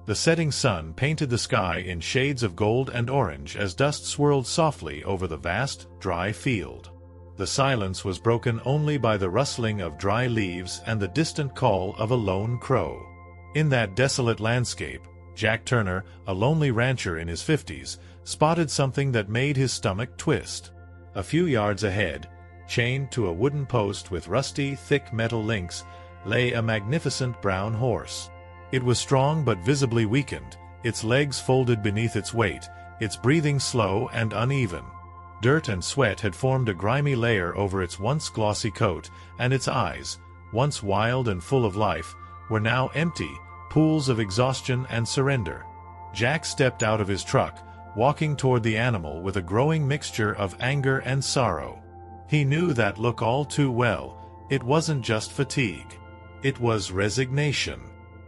The setting sun painted the sky in shades of gold and orange as dust swirled softly over the vast, dry field. The silence was broken only by the rustling of dry leaves and the distant call of a lone crow. In that desolate landscape, Jack Turner, a lonely rancher in his 50s, spotted something that made his stomach twist. A few yards ahead, chained to a wooden post with rusty, thick metal links, lay a magnificent brown horse. It was strong but visibly weakened, its legs folded beneath its weight, its breathing slow and uneven. Dirt and sweat had formed a grimy layer over its once glossy coat, and its eyes, once wild and full of life, were now empty, pools of exhaustion and surrender. Jack stepped out of his truck, walking toward the animal with a growing mixture of anger and sorrow. He knew that look all too well. It wasn't just fatigue. It was resignation.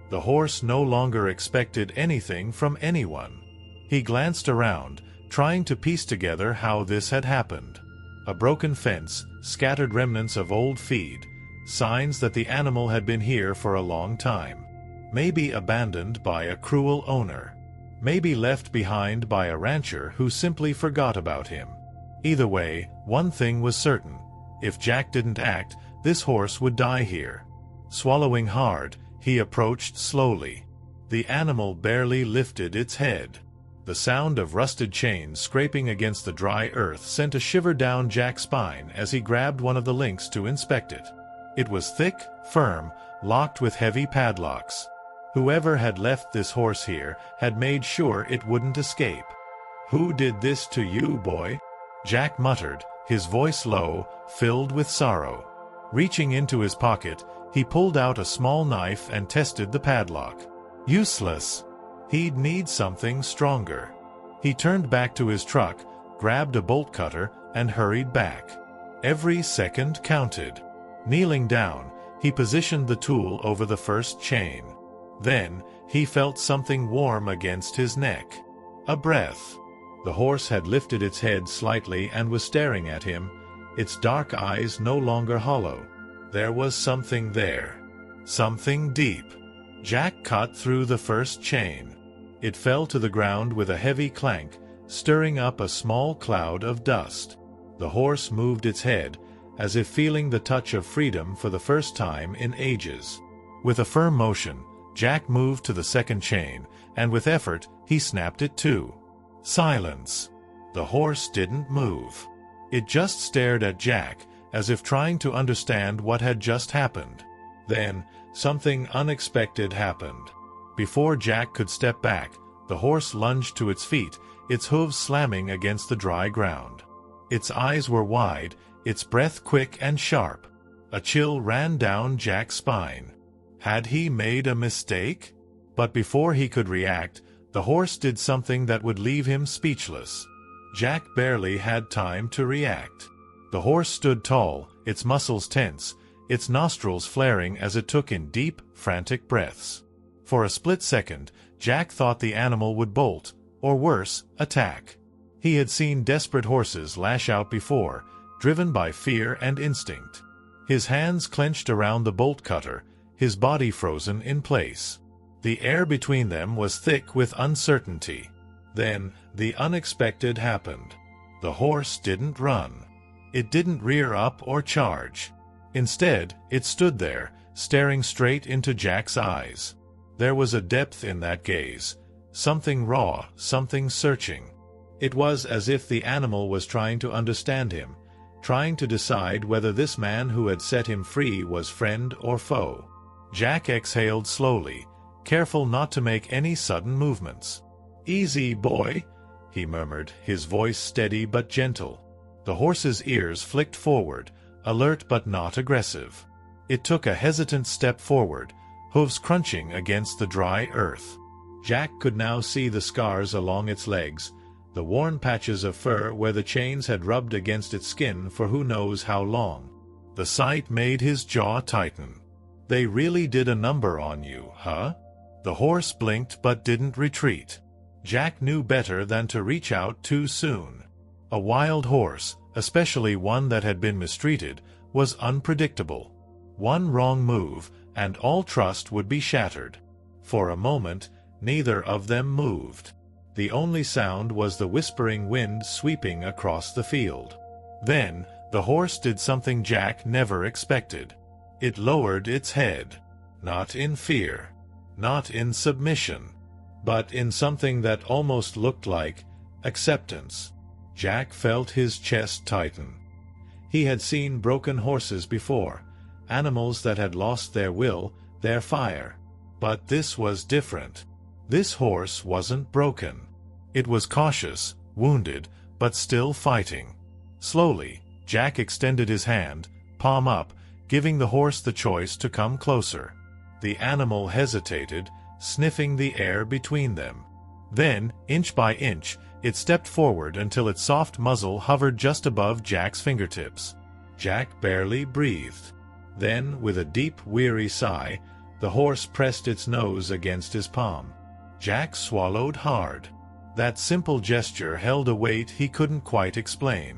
The horse no longer expected anything from anyone. He glanced around, trying to piece together how this had happened. A broken fence, scattered remnants of old feed, signs that the animal had been here for a long time. Maybe abandoned by a cruel owner. Maybe left behind by a rancher who simply forgot about him. Either way, one thing was certain. If Jack didn't act, this horse would die here. Swallowing hard, he approached slowly. The animal barely lifted its head. The sound of rusted chains scraping against the dry earth sent a shiver down Jack's spine as he grabbed one of the links to inspect it. It was thick, firm, locked with heavy padlocks. Whoever had left this horse here had made sure it wouldn't escape. "Who did this to you, boy?" Jack muttered, his voice low, filled with sorrow. Reaching into his pocket, he pulled out a small knife and tested the padlock. Useless. He'd need something stronger. He turned back to his truck, grabbed a bolt cutter, and hurried back. Every second counted. Kneeling down, he positioned the tool over the first chain. Then, he felt something warm against his neck. A breath. The horse had lifted its head slightly and was staring at him, its dark eyes no longer hollow. There was something there. Something deep. Jack cut through the first chain. It fell to the ground with a heavy clank, stirring up a small cloud of dust. The horse moved its head, as if feeling the touch of freedom for the first time in ages. With a firm motion, Jack moved to the second chain, and with effort, he snapped it too. Silence. The horse didn't move. It just stared at Jack, as if trying to understand what had just happened. Then, something unexpected happened. Before Jack could step back, the horse lunged to its feet, its hooves slamming against the dry ground. Its eyes were wide, its breath quick and sharp. A chill ran down Jack's spine. Had he made a mistake? But before he could react, the horse did something that would leave him speechless. Jack barely had time to react. The horse stood tall, its muscles tense, its nostrils flaring as it took in deep, frantic breaths. For a split second, Jack thought the animal would bolt, or worse, attack. He had seen desperate horses lash out before, driven by fear and instinct. His hands clenched around the bolt cutter, his body frozen in place. The air between them was thick with uncertainty. Then, the unexpected happened. The horse didn't run. It didn't rear up or charge. Instead, it stood there, staring straight into Jack's eyes. There was a depth in that gaze, something raw, something searching. It was as if the animal was trying to understand him, trying to decide whether this man who had set him free was friend or foe. Jack exhaled slowly, careful not to make any sudden movements. "Easy, boy," he murmured, his voice steady but gentle. The horse's ears flicked forward, alert but not aggressive. It took a hesitant step forward, hooves crunching against the dry earth. Jack could now see the scars along its legs, the worn patches of fur where the chains had rubbed against its skin for who knows how long. The sight made his jaw tighten. "They really did a number on you, huh?" The horse blinked but didn't retreat. Jack knew better than to reach out too soon. A wild horse, especially one that had been mistreated, was unpredictable. One wrong move, and all trust would be shattered. For a moment, Neither of them moved. The only sound was the whispering wind sweeping across the field. Then, the horse did something Jack never expected. It lowered its head. Not in fear. Not in submission. But in something that almost looked like acceptance. Jack felt his chest tighten. He had seen broken horses before, animals that had lost their will, their fire. But this was different. This horse wasn't broken. It was cautious, wounded, but still fighting. Slowly, Jack extended his hand, palm up, giving the horse the choice to come closer. The animal hesitated, sniffing the air between them. Then, inch by inch, it stepped forward until its soft muzzle hovered just above Jack's fingertips. Jack barely breathed. Then, with a deep, weary sigh, the horse pressed its nose against his palm. Jack swallowed hard. That simple gesture held a weight he couldn't quite explain.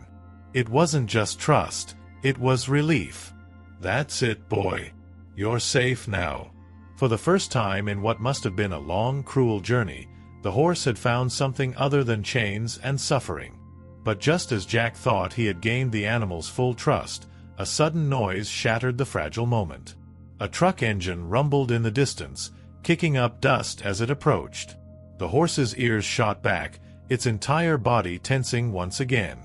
It wasn't just trust, it was relief. "That's it, boy. You're safe now." For the first time in what must have been a long, cruel journey, the horse had found something other than chains and suffering. But just as Jack thought he had gained the animal's full trust, a sudden noise shattered the fragile moment. A truck engine rumbled in the distance, kicking up dust as it approached. The horse's ears shot back, its entire body tensing once again.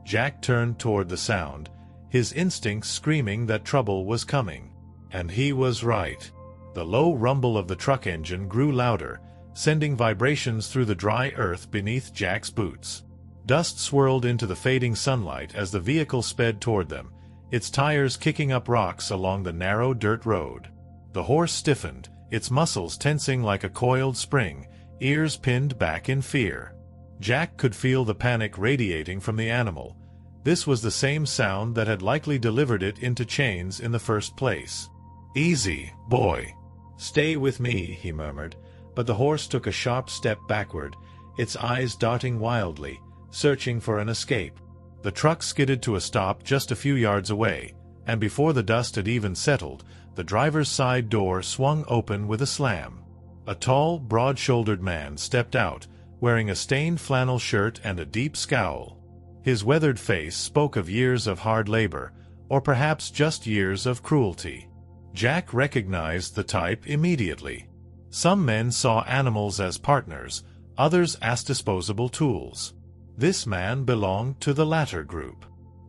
Jack turned toward the sound, his instincts screaming that trouble was coming. And he was right. The low rumble of the truck engine grew louder, sending vibrations through the dry earth beneath Jack's boots. Dust swirled into the fading sunlight as the vehicle sped toward them, its tires kicking up rocks along the narrow dirt road. The horse stiffened, its muscles tensing like a coiled spring, ears pinned back in fear. Jack could feel the panic radiating from the animal. This was the same sound that had likely delivered it into chains in the first place. "Easy, boy. Stay with me," he murmured, but the horse took a sharp step backward, its eyes darting wildly, searching for an escape. The truck skidded to a stop just a few yards away, and before the dust had even settled, the driver's side door swung open with a slam. A tall, broad-shouldered man stepped out, wearing a stained flannel shirt and a deep scowl. His weathered face spoke of years of hard labor, or perhaps just years of cruelty. Jack recognized the type immediately. Some men saw animals as partners, others as disposable tools. This man belonged to the latter group.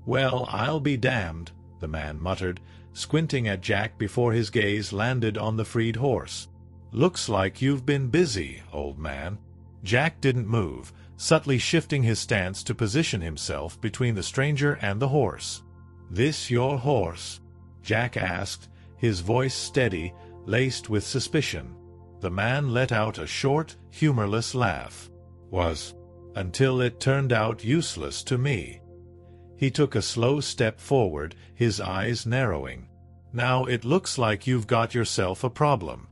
"Well, I'll be damned," the man muttered, squinting at Jack before his gaze landed on the freed horse. "Looks like you've been busy, old man." Jack didn't move, subtly shifting his stance to position himself between the stranger and the horse. "This your horse?" Jack asked, his voice steady, laced with suspicion. The man let out a short, humorless laugh. "Was. Until it turned out useless to me." He took a slow step forward, his eyes narrowing. "Now it looks like you've got yourself a problem."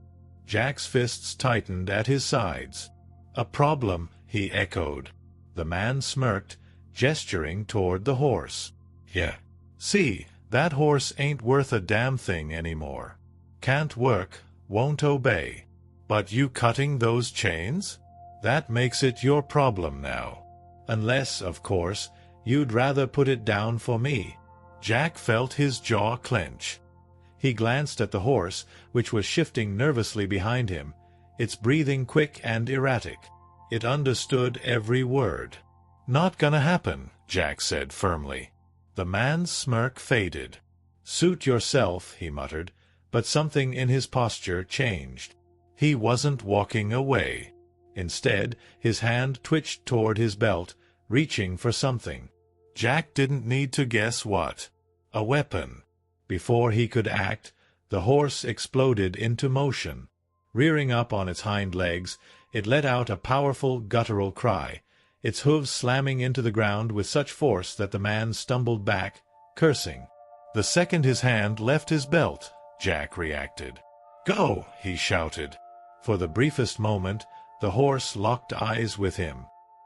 Jack's fists tightened at his sides. "A problem," he echoed. The man smirked, gesturing toward the horse. "Yeah. See, that horse ain't worth a damn thing anymore. Can't work, won't obey. But you cutting those chains? That makes it your problem now. Unless, of course, you'd rather put it down for me." Jack felt his jaw clench. He glanced at the horse, which was shifting nervously behind him, its breathing quick and erratic. It understood every word. "Not gonna happen," Jack said firmly. The man's smirk faded. "Suit yourself," he muttered, but something in his posture changed. He wasn't walking away. Instead, his hand twitched toward his belt, reaching for something. Jack didn't need to guess what. A weapon. Before he could act, the horse exploded into motion. Rearing up on its hind legs, it let out a powerful guttural cry, its hooves slamming into the ground with such force that the man stumbled back, cursing. The second his hand left his belt, Jack reacted. "Go!" he shouted. For the briefest moment, the horse locked eyes with him.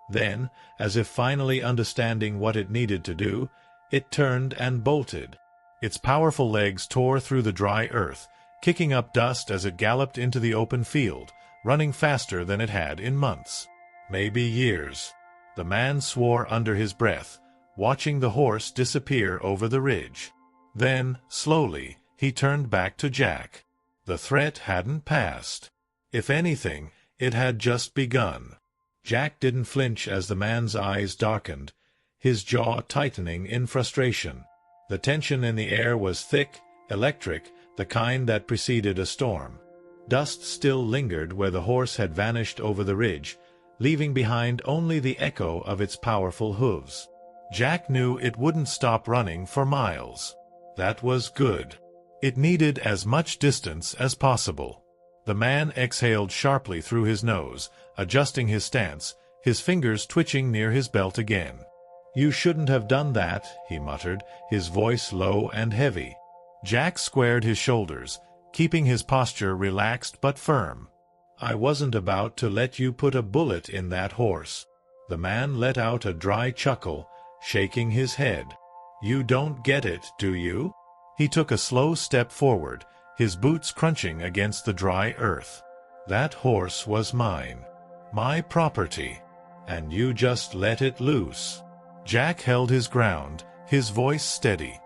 Then, as if finally understanding what it needed to do, it turned and bolted. Its powerful legs tore through the dry earth, kicking up dust as it galloped into the open field, running faster than it had in months, maybe years. The man swore under his breath, watching the horse disappear over the ridge. Then, slowly, he turned back to Jack. The threat hadn't passed. If anything, it had just begun. Jack didn't flinch as the man's eyes darkened, his jaw tightening in frustration. The tension in the air was thick, electric, the kind that preceded a storm. Dust still lingered where the horse had vanished over the ridge, leaving behind only the echo of its powerful hooves. Jack knew it wouldn't stop running for miles. That was good. It needed as much distance as possible. The man exhaled sharply through his nose, adjusting his stance, his fingers twitching near his belt again. "You shouldn't have done that," he muttered, his voice low and heavy. Jack squared his shoulders, keeping his posture relaxed but firm. "I wasn't about to let you put a bullet in that horse." The man let out a dry chuckle, shaking his head. "You don't get it, do you?" He took a slow step forward, his boots crunching against the dry earth. "That horse was mine. My property. And you just let it loose." Jack held his ground, his voice steady.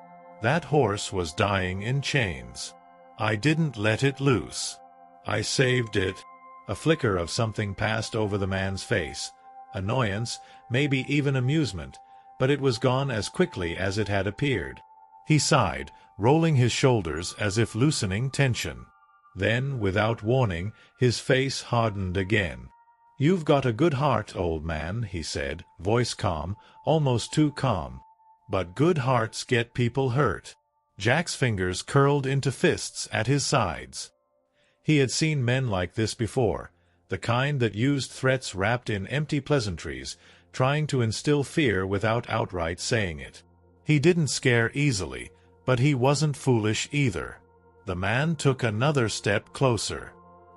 "That horse was dying in chains. I didn't let it loose. I saved it." A flicker of something passed over the man's face. Annoyance, maybe even amusement, but it was gone as quickly as it had appeared. He sighed, rolling his shoulders as if loosening tension. Then, without warning, his face hardened again. "You've got a good heart, old man," he said, voice calm, almost too calm. "But good hearts get people hurt." Jack's fingers curled into fists at his sides. He had seen men like this before, the kind that used threats wrapped in empty pleasantries, trying to instill fear without outright saying it. He didn't scare easily, but he wasn't foolish either. The man took another step closer.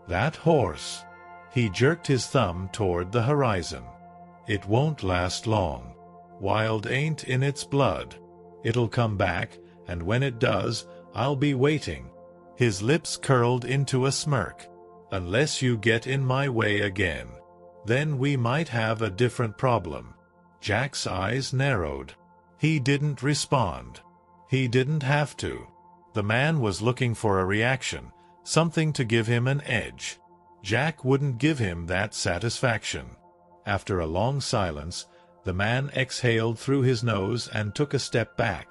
"That horse." He jerked his thumb toward the horizon. "It won't last long. Wild ain't in its blood. It'll come back, and when it does, I'll be waiting." His lips curled into a smirk. "Unless you get in my way again. Then we might have a different problem." Jack's eyes narrowed. He didn't respond. He didn't have to. The man was looking for a reaction, something to give him an edge. Jack wouldn't give him that satisfaction. After a long silence, the man exhaled through his nose and took a step back.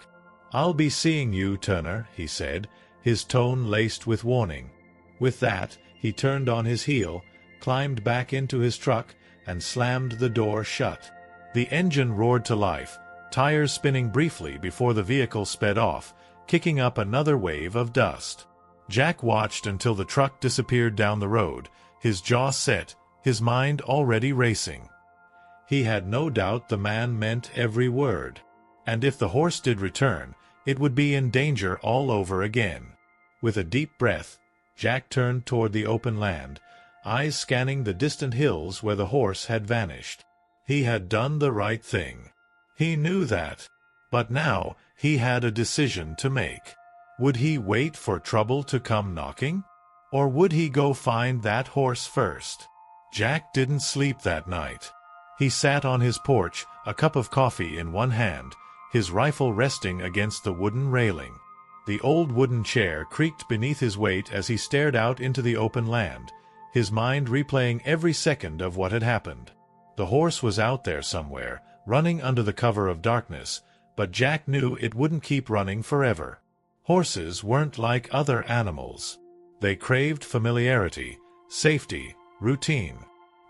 "I'll be seeing you, Turner," he said, his tone laced with warning. With that, he turned on his heel, climbed back into his truck, and slammed the door shut. The engine roared to life, tires spinning briefly before the vehicle sped off, kicking up another wave of dust. Jack watched until the truck disappeared down the road, his jaw set, his mind already racing. He had no doubt the man meant every word. And if the horse did return, it would be in danger all over again. With a deep breath, Jack turned toward the open land, eyes scanning the distant hills where the horse had vanished. He had done the right thing. He knew that. But now he had a decision to make. Would he wait for trouble to come knocking? Or would he go find that horse first? Jack didn't sleep that night. He sat on his porch, a cup of coffee in one hand, his rifle resting against the wooden railing. The old wooden chair creaked beneath his weight as he stared out into the open land, his mind replaying every second of what had happened. The horse was out there somewhere, running under the cover of darkness, but Jack knew it wouldn't keep running forever. Horses weren't like other animals. They craved familiarity, safety, routine.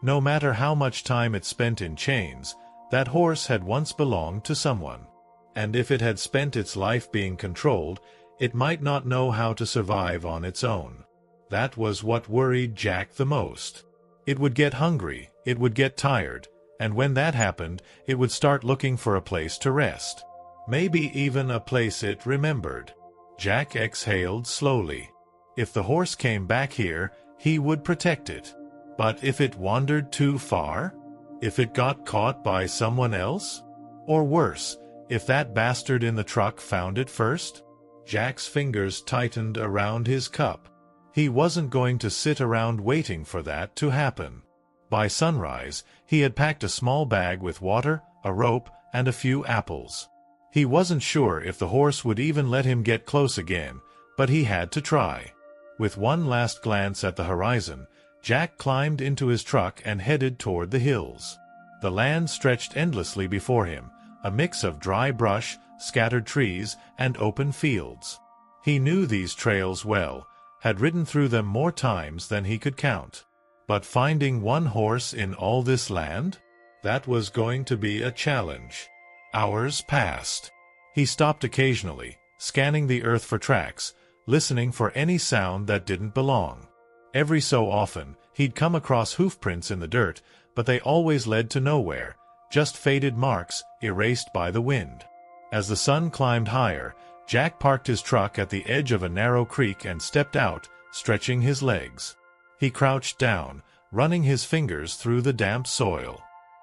No matter how much time it spent in chains, that horse had once belonged to someone. And if it had spent its life being controlled, it might not know how to survive on its own. That was what worried Jack the most. It would get hungry, it would get tired, and when that happened, it would start looking for a place to rest. Maybe even a place it remembered. Jack exhaled slowly. If the horse came back here, he would protect it. But if it wandered too far? If it got caught by someone else? Or worse, if that bastard in the truck found it first? Jack's fingers tightened around his cup. He wasn't going to sit around waiting for that to happen. By sunrise, he had packed a small bag with water, a rope, and a few apples. He wasn't sure if the horse would even let him get close again, but he had to try. With one last glance at the horizon, Jack climbed into his truck and headed toward the hills. The land stretched endlessly before him, a mix of dry brush, scattered trees, and open fields. He knew these trails well, had ridden through them more times than he could count. But finding one horse in all this land? That was going to be a challenge. Hours passed. He stopped occasionally, scanning the earth for tracks, listening for any sound that didn't belong. Every so often, he'd come across hoofprints in the dirt, but they always led to nowhere, just faded marks erased by the wind. As the sun climbed higher, Jack parked his truck at the edge of a narrow creek and stepped out, stretching his legs. He crouched down, running his fingers through the damp soil.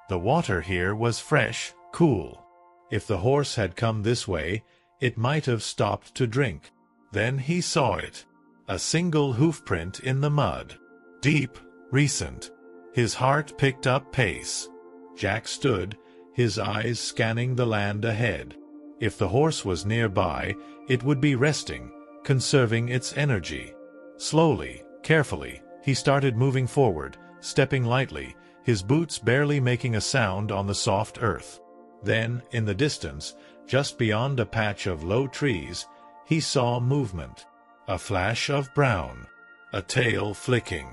The water here was fresh, cool. If the horse had come this way, it might have stopped to drink. Then he saw it. A single hoofprint in the mud. Deep, recent. His heart picked up pace. Jack stood, his eyes scanning the land ahead. If the horse was nearby, it would be resting, conserving its energy. Slowly, carefully, he started moving forward, stepping lightly, his boots barely making a sound on the soft earth. Then, in the distance, just beyond a patch of low trees, he saw movement. A flash of brown. A tail flicking.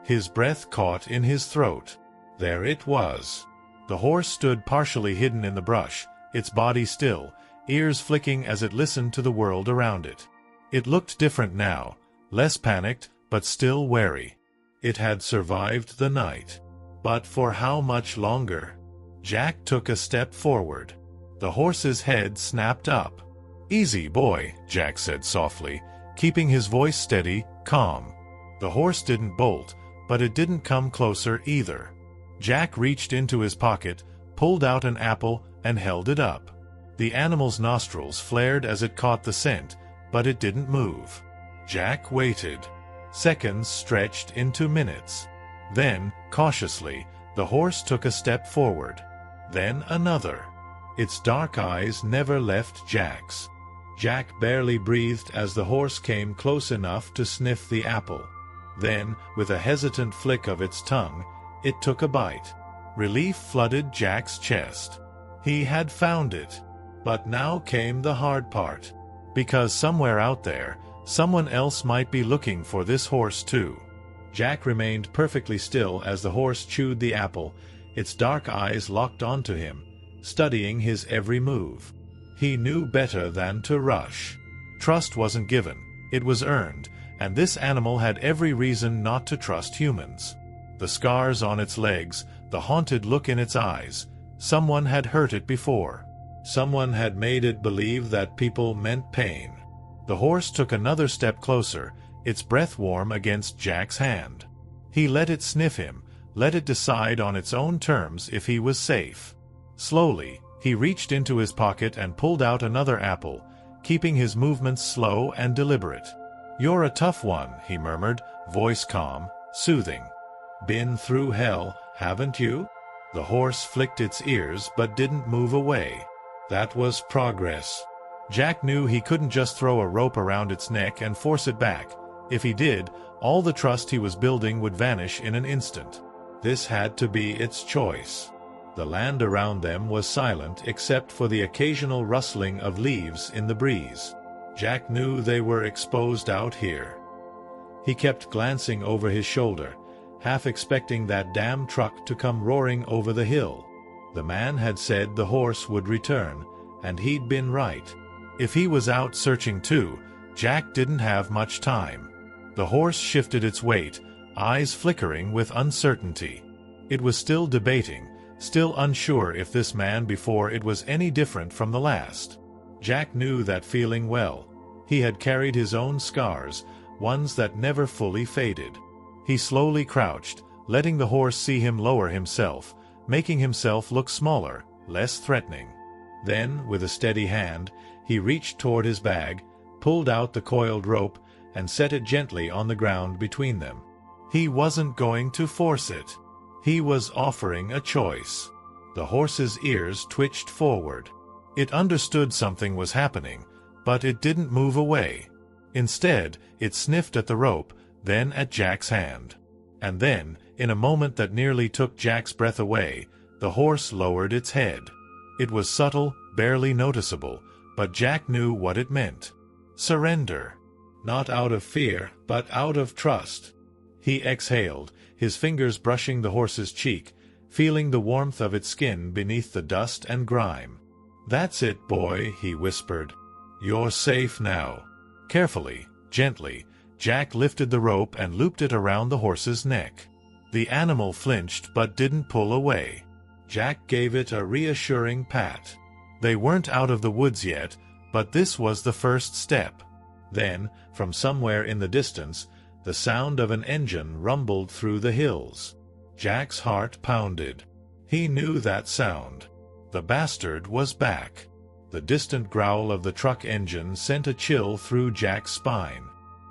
His breath caught in his throat. There it was. The horse stood partially hidden in the brush, its body still, ears flicking as it listened to the world around it. It looked different now, less panicked, but still wary. It had survived the night. But for how much longer? Jack took a step forward. The horse's head snapped up. "Easy, boy," Jack said softly, keeping his voice steady, calm. The horse didn't bolt, but it didn't come closer either. Jack reached into his pocket, pulled out an apple, and held it up. The animal's nostrils flared as it caught the scent, but it didn't move. Jack waited. Seconds stretched into minutes. Then, cautiously, the horse took a step forward. Then another. Its dark eyes never left Jack's. Jack barely breathed as the horse came close enough to sniff the apple. Then, with a hesitant flick of its tongue, it took a bite. Relief flooded Jack's chest. He had found it. But now came the hard part. Because somewhere out there, someone else might be looking for this horse too. Jack remained perfectly still as the horse chewed the apple, its dark eyes locked onto him, studying his every move. He knew better than to rush. Trust wasn't given, it was earned, and this animal had every reason not to trust humans. The scars on its legs, the haunted look in its eyes, someone had hurt it before. Someone had made it believe that people meant pain. The horse took another step closer, its breath warm against Jack's hand. He let it sniff him, let it decide on its own terms if he was safe. Slowly, he reached into his pocket and pulled out another apple, keeping his movements slow and deliberate. "You're a tough one," he murmured, voice calm, soothing. "Been through hell, haven't you?" The horse flicked its ears but didn't move away. That was progress. Jack knew he couldn't just throw a rope around its neck and force it back. If he did, all the trust he was building would vanish in an instant. This had to be its choice. The land around them was silent except for the occasional rustling of leaves in the breeze. Jack knew they were exposed out here. He kept glancing over his shoulder, half expecting that damn truck to come roaring over the hill. The man had said the horse would return, and he'd been right. If he was out searching too, Jack didn't have much time. The horse shifted its weight, eyes flickering with uncertainty. It was still debating, still unsure if this man before it was any different from the last. Jack knew that feeling well. He had carried his own scars, ones that never fully faded. He slowly crouched, letting the horse see him lower himself, making himself look smaller, less threatening. Then, with a steady hand, he reached toward his bag, pulled out the coiled rope, and set it gently on the ground between them. He wasn't going to force it. He was offering a choice. The horse's ears twitched forward. It understood something was happening, but it didn't move away. Instead, it sniffed at the rope, then at Jack's hand. And then, in a moment that nearly took Jack's breath away, the horse lowered its head. It was subtle, barely noticeable, but Jack knew what it meant. Surrender. Not out of fear, but out of trust. He exhaled, his fingers brushing the horse's cheek, feeling the warmth of its skin beneath the dust and grime. "That's it, boy," he whispered. "You're safe now." Carefully, gently, Jack lifted the rope and looped it around the horse's neck. The animal flinched but didn't pull away. Jack gave it a reassuring pat. They weren't out of the woods yet, but this was the first step. Then, from somewhere in the distance, the sound of an engine rumbled through the hills. Jack's heart pounded. He knew that sound. The bastard was back. The distant growl of the truck engine sent a chill through Jack's spine.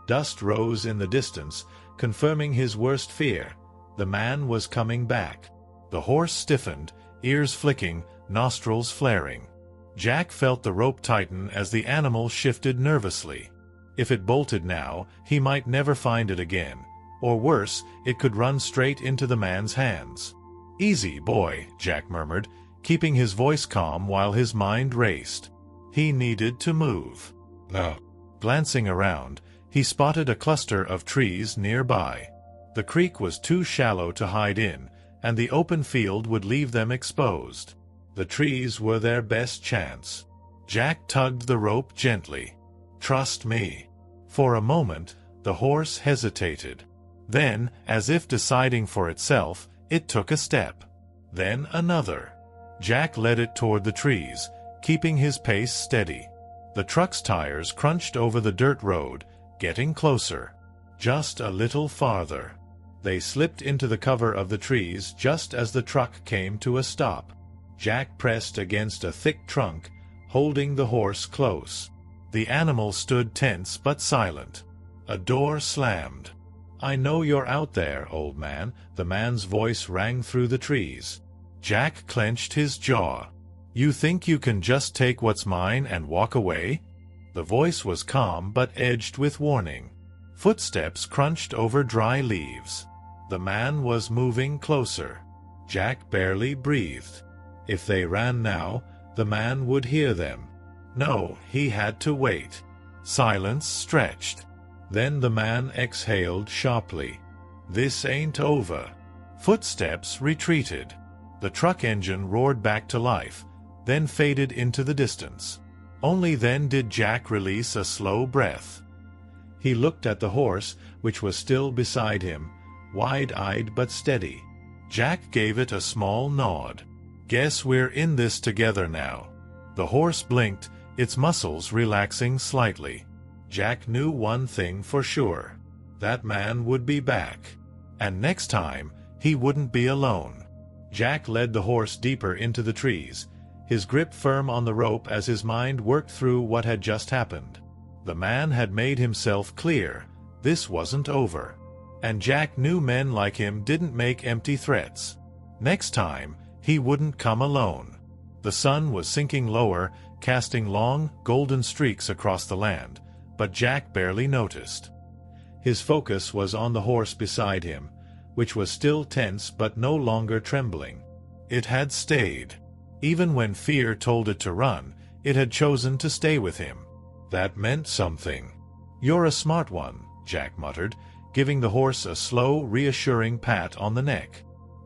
Dust rose in the distance, confirming his worst fear. The man was coming back. The horse stiffened, ears flicking, nostrils flaring. Jack felt the rope tighten as the animal shifted nervously. If it bolted now, he might never find it again. Or worse, it could run straight into the man's hands. "Easy, boy," Jack murmured, keeping his voice calm while his mind raced. He needed to move. No. Glancing around, he spotted a cluster of trees nearby. The creek was too shallow to hide in, and the open field would leave them exposed. The trees were their best chance. Jack tugged the rope gently. "Trust me." For a moment, the horse hesitated. Then, as if deciding for itself, it took a step. Then another. Jack led it toward the trees, keeping his pace steady. The truck's tires crunched over the dirt road, getting closer. Just a little farther. They slipped into the cover of the trees just as the truck came to a stop. Jack pressed against a thick trunk, holding the horse close. The animal stood tense but silent. A door slammed. "I know you're out there, old man," the man's voice rang through the trees. Jack clenched his jaw. "You think you can just take what's mine and walk away?" The voice was calm but edged with warning. Footsteps crunched over dry leaves. The man was moving closer. Jack barely breathed. If they ran now, the man would hear them. No, he had to wait. Silence stretched. Then the man exhaled sharply. "This ain't over." Footsteps retreated. The truck engine roared back to life, then faded into the distance. Only then did Jack release a slow breath. He looked at the horse, which was still beside him, wide-eyed but steady. Jack gave it a small nod. "Guess we're in this together now." The horse blinked, its muscles relaxing slightly. Jack knew one thing for sure. That man would be back. And next time, he wouldn't be alone. Jack led the horse deeper into the trees, his grip firm on the rope as his mind worked through what had just happened. The man had made himself clear. This wasn't over. And Jack knew men like him didn't make empty threats. Next time, he wouldn't come alone. The sun was sinking lower, casting long, golden streaks across the land, but Jack barely noticed. His focus was on the horse beside him, which was still tense but no longer trembling. It had stayed. Even when fear told it to run, it had chosen to stay with him. That meant something. "You're a smart one," Jack muttered, giving the horse a slow, reassuring pat on the neck.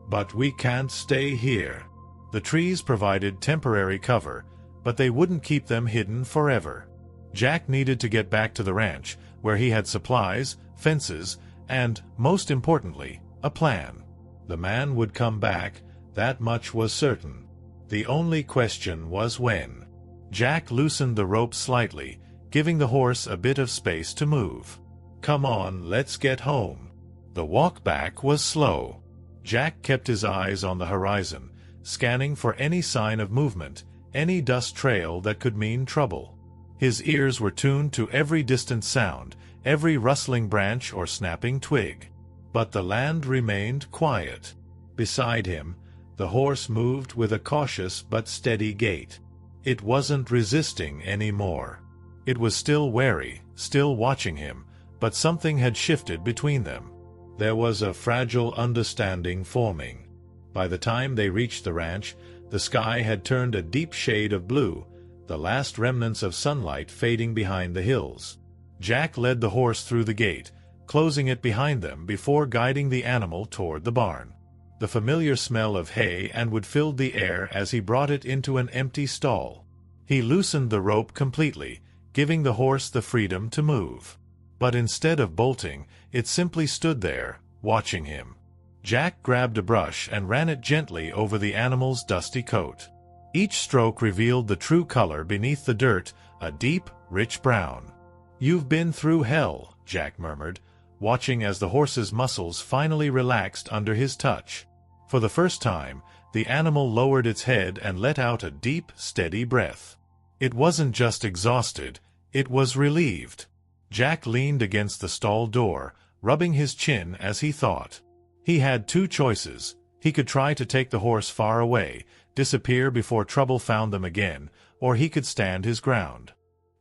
"But we can't stay here." The trees provided temporary cover, but they wouldn't keep them hidden forever. Jack needed to get back to the ranch, where he had supplies, fences, and, most importantly, a plan. The man would come back, that much was certain. The only question was when. Jack loosened the rope slightly, giving the horse a bit of space to move. "Come on, let's get home." The walk back was slow. Jack kept his eyes on the horizon, scanning for any sign of movement, any dust trail that could mean trouble. His ears were tuned to every distant sound, every rustling branch or snapping twig. But the land remained quiet. Beside him, the horse moved with a cautious but steady gait. It wasn't resisting anymore. It was still wary, still watching him, but something had shifted between them. There was a fragile understanding forming. By the time they reached the ranch, the sky had turned a deep shade of blue, the last remnants of sunlight fading behind the hills. Jack led the horse through the gate, closing it behind them before guiding the animal toward the barn. The familiar smell of hay and wood filled the air as he brought it into an empty stall. He loosened the rope completely, giving the horse the freedom to move. But instead of bolting, it simply stood there, watching him. Jack grabbed a brush and ran it gently over the animal's dusty coat. Each stroke revealed the true color beneath the dirt, a deep, rich brown. "You've been through hell," Jack murmured, watching as the horse's muscles finally relaxed under his touch. For the first time, the animal lowered its head and let out a deep, steady breath. It wasn't just exhausted, it was relieved. Jack leaned against the stall door, rubbing his chin as he thought. He had two choices. He could try to take the horse far away, disappear before trouble found them again, or he could stand his ground.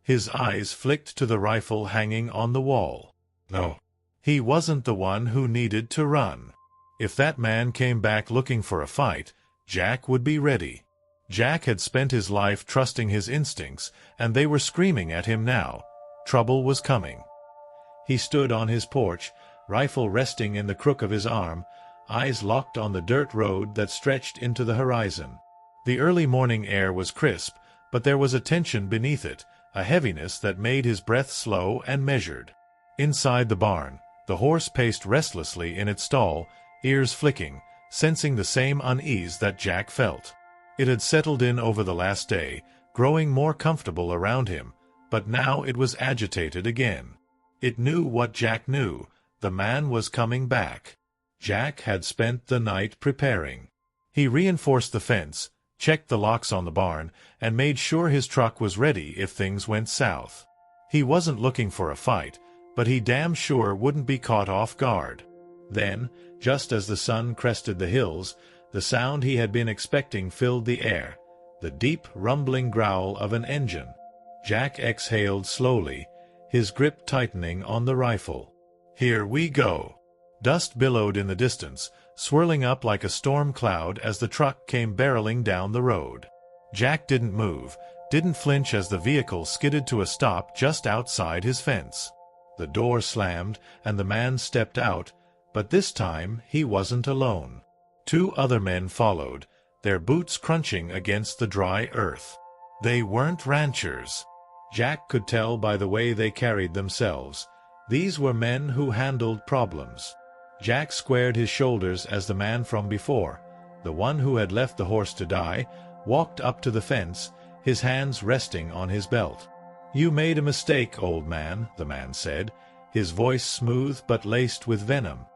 His eyes flicked to the rifle hanging on the wall. No, he wasn't the one who needed to run. If that man came back looking for a fight, Jack would be ready. Jack had spent his life trusting his instincts, and they were screaming at him now. Trouble was coming. He stood on his porch, rifle resting in the crook of his arm, eyes locked on the dirt road that stretched into the horizon. The early morning air was crisp, but there was a tension beneath it, a heaviness that made his breath slow and measured. Inside the barn, the horse paced restlessly in its stall, ears flicking, sensing the same unease that Jack felt. It had settled in over the last day, growing more comfortable around him, but now it was agitated again. It knew what Jack knew. The man was coming back. Jack had spent the night preparing. He reinforced the fence, checked the locks on the barn, and made sure his truck was ready if things went south. He wasn't looking for a fight, but he damn sure wouldn't be caught off guard. Then, just as the sun crested the hills, the sound he had been expecting filled the air, the deep, rumbling growl of an engine. Jack exhaled slowly, his grip tightening on the rifle. "Here we go." Dust billowed in the distance, swirling up like a storm cloud as the truck came barreling down the road. Jack didn't move, didn't flinch as the vehicle skidded to a stop just outside his fence. The door slammed, and the man stepped out, but this time he wasn't alone. Two other men followed, their boots crunching against the dry earth. They weren't ranchers. Jack could tell by the way they carried themselves. These were men who handled problems. Jack squared his shoulders as the man from before, the one who had left the horse to die, walked up to the fence, his hands resting on his belt. "You made a mistake, old man," the man said, his voice smooth but laced with venom.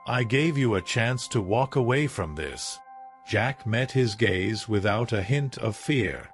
"I gave you a chance to walk away from this." Jack met his gaze without a hint of fear.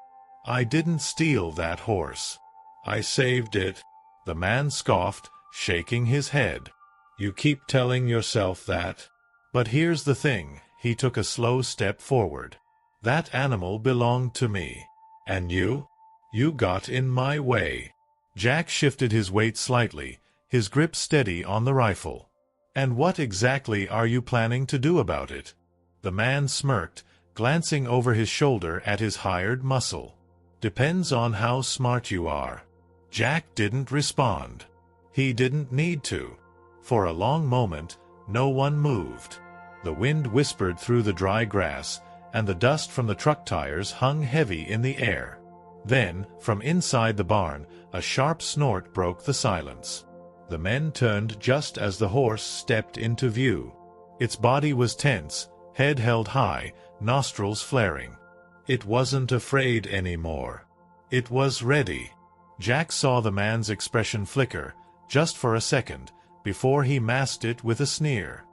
"I didn't steal that horse. I saved it." The man scoffed, shaking his head. "You keep telling yourself that. But here's the thing," he took a slow step forward. "That animal belonged to me. And you? You got in my way." Jack shifted his weight slightly, his grip steady on the rifle. "And what exactly are you planning to do about it?" The man smirked, glancing over his shoulder at his hired muscle. "Depends on how smart you are." Jack didn't respond. He didn't need to. For a long moment, no one moved. The wind whispered through the dry grass, and the dust from the truck tires hung heavy in the air. Then, from inside the barn, a sharp snort broke the silence. The men turned just as the horse stepped into view. Its body was tense, head held high, nostrils flaring. It wasn't afraid anymore. It was ready. Jack saw the man's expression flicker, just for a second, before he masked it with a sneer.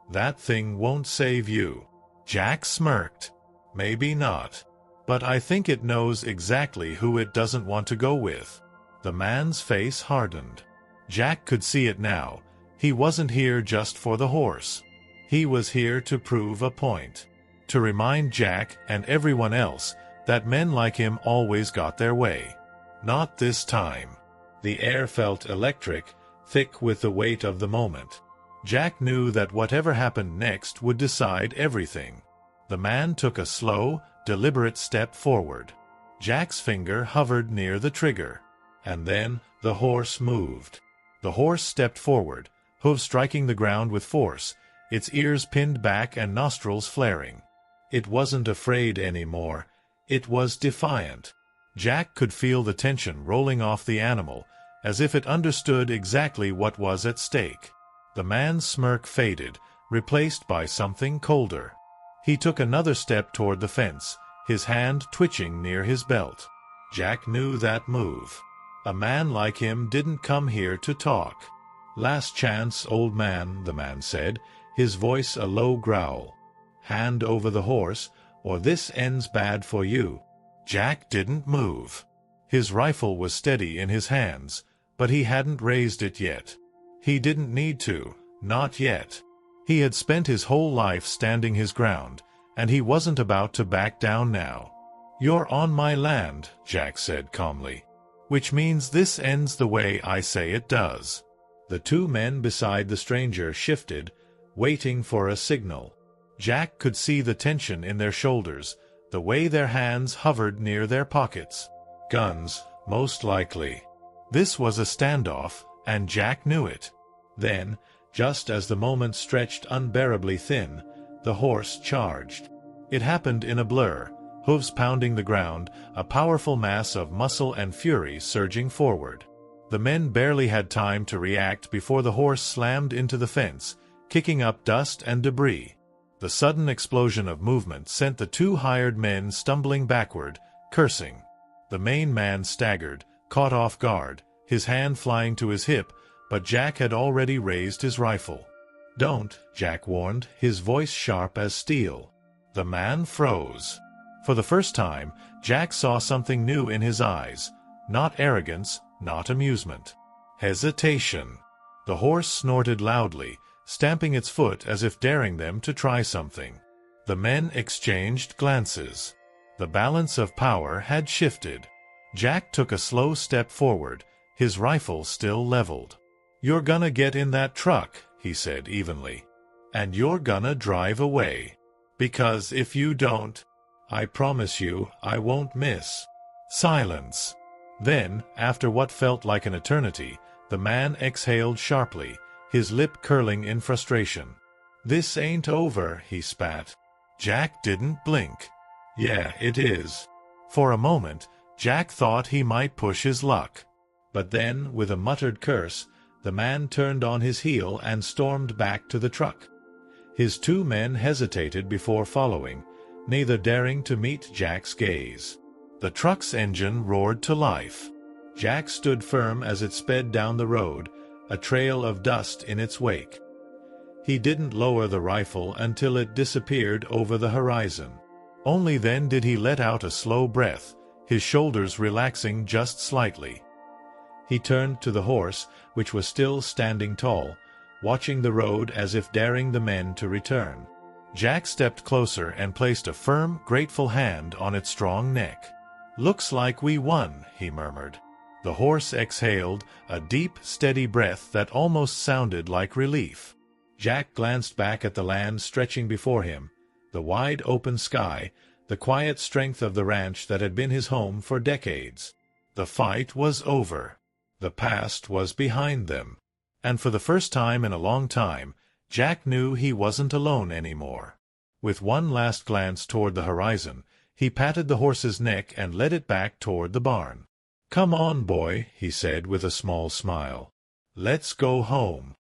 "That thing won't save you." Jack smirked. "Maybe not. But I think it knows exactly who it doesn't want to go with." The man's face hardened. Jack could see it now. He wasn't here just for the horse. He was here to prove a point. To remind Jack and everyone else that men like him always got their way. Not this time. The air felt electric, thick with the weight of the moment. Jack knew that whatever happened next would decide everything. The man took a slow, deliberate step forward. Jack's finger hovered near the trigger. And then the horse moved. The horse stepped forward, hooves striking the ground with force, its ears pinned back and nostrils flaring. It wasn't afraid anymore. It was defiant. Jack could feel the tension rolling off the animal, as if it understood exactly what was at stake. The man's smirk faded, replaced by something colder. He took another step toward the fence, his hand twitching near his belt. Jack knew that move. A man like him didn't come here to talk. "Last chance, old man," the man said, his voice a low growl. "Hand over the horse, or this ends bad for you." Jack didn't move. His rifle was steady in his hands, but he hadn't raised it yet. He didn't need to, not yet. He had spent his whole life standing his ground, and he wasn't about to back down now. "You're on my land," Jack said calmly. "Which means this ends the way I say it does." The two men beside the stranger shifted, waiting for a signal. Jack could see the tension in their shoulders, the way their hands hovered near their pockets. Guns, most likely. This was a standoff, and Jack knew it. Then, just as the moment stretched unbearably thin, the horse charged. It happened in a blur, hooves pounding the ground, a powerful mass of muscle and fury surging forward. The men barely had time to react before the horse slammed into the fence, kicking up dust and debris. The sudden explosion of movement sent the two hired men stumbling backward, cursing. The main man staggered, caught off guard, his hand flying to his hip, but Jack had already raised his rifle. "Don't," Jack warned, his voice sharp as steel. The man froze. For the first time, Jack saw something new in his eyes. Not arrogance, not amusement. Hesitation. The horse snorted loudly, stamping its foot as if daring them to try something. The men exchanged glances. The balance of power had shifted. Jack took a slow step forward, his rifle still leveled. "You're gonna get in that truck," he said evenly. "And you're gonna drive away. Because if you don't, I promise you I won't miss." Silence. Then, after what felt like an eternity, the man exhaled sharply, his lip curling in frustration. "This ain't over," he spat. Jack didn't blink. "Yeah, it is." For a moment, Jack thought he might push his luck. But then, with a muttered curse, the man turned on his heel and stormed back to the truck. His two men hesitated before following, neither daring to meet Jack's gaze. The truck's engine roared to life. Jack stood firm as it sped down the road, a trail of dust in its wake. He didn't lower the rifle until it disappeared over the horizon. Only then did he let out a slow breath, his shoulders relaxing just slightly. He turned to the horse, which was still standing tall, watching the road as if daring the men to return. Jack stepped closer and placed a firm, grateful hand on its strong neck. "Looks like we won," he murmured. The horse exhaled, a deep, steady breath that almost sounded like relief. Jack glanced back at the land stretching before him, the wide open sky, the quiet strength of the ranch that had been his home for decades. The fight was over. The past was behind them. And for the first time in a long time, Jack knew he wasn't alone anymore. With one last glance toward the horizon, he patted the horse's neck and led it back toward the barn. "Come on, boy," he said with a small smile. "Let's go home."